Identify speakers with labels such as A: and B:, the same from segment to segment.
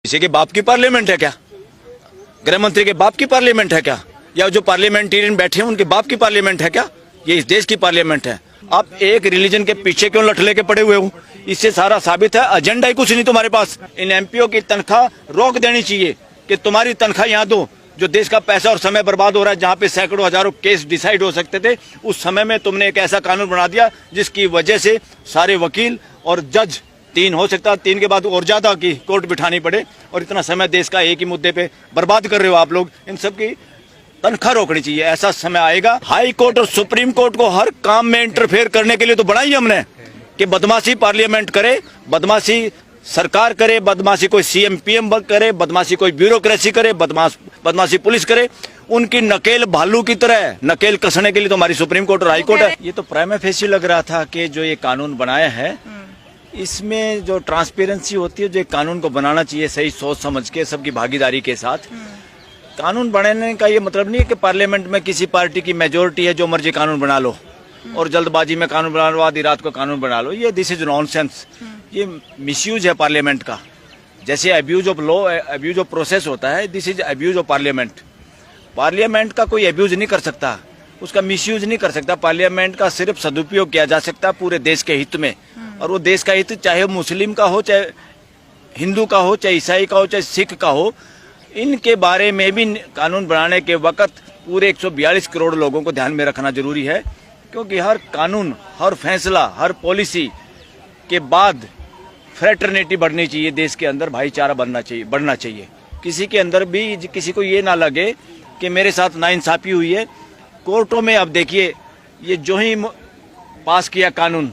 A: किसी के बाप की पार्लियामेंट है क्या? गृह मंत्री के बाप की पार्लियामेंट है क्या? या जो पार्लियामेंटेरियन बैठे हैं उनके बाप की पार्लियामेंट है क्या? ये इस देश की पार्लियामेंट है। आप एक रिलीजन के पीछे क्यों लठ लेके पड़े हुए हो? इससे सारा साबित है एजेंडा ही कुछ नहीं तुम्हारे पास। इन एमपीओ की तनख्वाह रोक देनी चाहिए कि तुम्हारी तनख्वाह यहाँ दो। जो देश का पैसा और समय बर्बाद हो रहा है, जहाँ पे सैकड़ों हजारों केस डिसाइड हो सकते थे, उस समय में तुमने एक ऐसा कानून बना दिया जिसकी वजह से सारे वकील और जज, 3 हो सकता है, 3 के बाद और ज्यादा की कोर्ट बिठानी पड़े, और इतना समय देश का एक ही मुद्दे पे बर्बाद कर रहे हो आप लोग। इन सब की तनख्वाह रोकनी चाहिए। ऐसा समय आएगा, हाई कोर्ट और सुप्रीम कोर्ट को हर काम में इंटरफेयर करने के लिए तो बनाई हमने कि बदमाशी पार्लियामेंट करे, बदमाशी सरकार करे, बदमाशी कोई सीएम पीएम करे, बदमाशी कोई ब्यूरोक्रेसी करे, बदमाशी पुलिस करे। उनकी नकेल भालू की तरह नकेल कसने के लिए तो हमारी सुप्रीम कोर्ट और हाई कोर्ट है। ये तो प्राइमा फेसी लग रहा था कि जो ये कानून बनाया है इसमें जो ट्रांसपेरेंसी होती है, जो एक कानून को बनाना चाहिए सही सोच समझ के, सबकी भागीदारी के साथ। कानून बनाने का ये मतलब नहीं है कि पार्लियामेंट में किसी पार्टी की मेजोरिटी है, जो मर्जी कानून बना लो और जल्दबाजी में कानून बना लो, आधी रात को कानून बना लो। ये दिस इज नॉनसेंस। ये मिसयूज है पार्लियामेंट का। जैसे abuse of law, abuse of process होता है, this is abuse of parliament. Parliament का कोई अब्यूज नहीं कर सकता, उसका मिसयूज नहीं कर सकता। पार्लियामेंट का सिर्फ सदुपयोग किया जा सकता है पूरे देश के हित में, और वो देश का हित चाहे मुस्लिम का हो, चाहे हिंदू का हो, चाहे ईसाई का हो, चाहे सिख का हो। इनके बारे में भी कानून बनाने के वक्त पूरे 142 करोड़ लोगों को ध्यान में रखना जरूरी है, क्योंकि हर कानून, हर फैसला, हर पॉलिसी के बाद फ्रेटर्निटी बढ़नी चाहिए देश के अंदर, भाईचारा बढ़ना चाहिए। किसी के अंदर भी किसी को ये ना लगे कि मेरे साथ नाइंसाफी हुई है। कोर्टों में अब देखिए, ये जो ही पास किया कानून,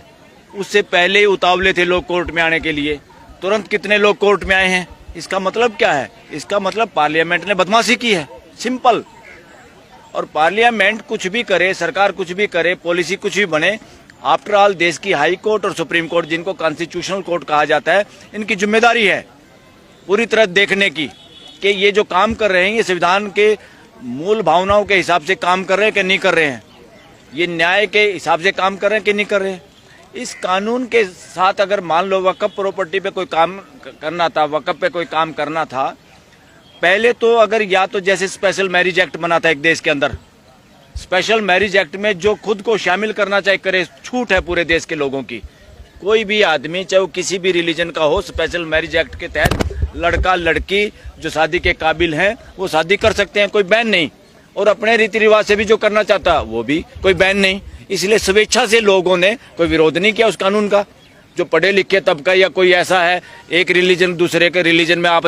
A: उससे पहले ही उतावले थे लोग कोर्ट में आने के लिए। तुरंत कितने लोग कोर्ट में आए हैं? इसका मतलब क्या है? इसका मतलब पार्लियामेंट ने बदमाशी की है, सिंपल। और पार्लियामेंट कुछ भी करे, सरकार कुछ भी करे, पॉलिसी कुछ भी बने, आफ्टर ऑल देश की हाई कोर्ट और सुप्रीम कोर्ट, जिनको कॉन्स्टिट्यूशनल कोर्ट कहा जाता है, इनकी जिम्मेदारी है पूरी तरह देखने की कि ये जो काम कर रहे हैं ये संविधान के मूल भावनाओं के हिसाब से काम कर रहे हैं कि नहीं कर रहे हैं, ये न्याय के हिसाब से काम कर रहे हैं कि नहीं कर रहे हैं। इस कानून के साथ अगर मान लो वक्फ प्रॉपर्टी पे कोई काम करना था, वक्फ पे कोई काम करना था, पहले तो अगर या तो जैसे स्पेशल मैरिज एक्ट बना था एक देश के अंदर, स्पेशल मैरिज एक्ट में जो खुद को शामिल करना चाहे करे, छूट है पूरे देश के लोगों की। कोई भी आदमी चाहे वो किसी भी रिलीजन का हो, स्पेशल मैरिज एक्ट के तहत लड़का लड़की जो शादी के काबिल हैं वो शादी कर सकते हैं, कोई बैन नहीं। और अपने रीति रिवाज से भी जो करना चाहता है वो भी कोई बैन नहीं। इसलिए स्वेच्छा से लोगों ने कोई विरोध नहीं किया उस कानून का। जो पढ़े लिखे तबका या कोई ऐसा है, एक रिलीजन दूसरे के रिलीजन में आप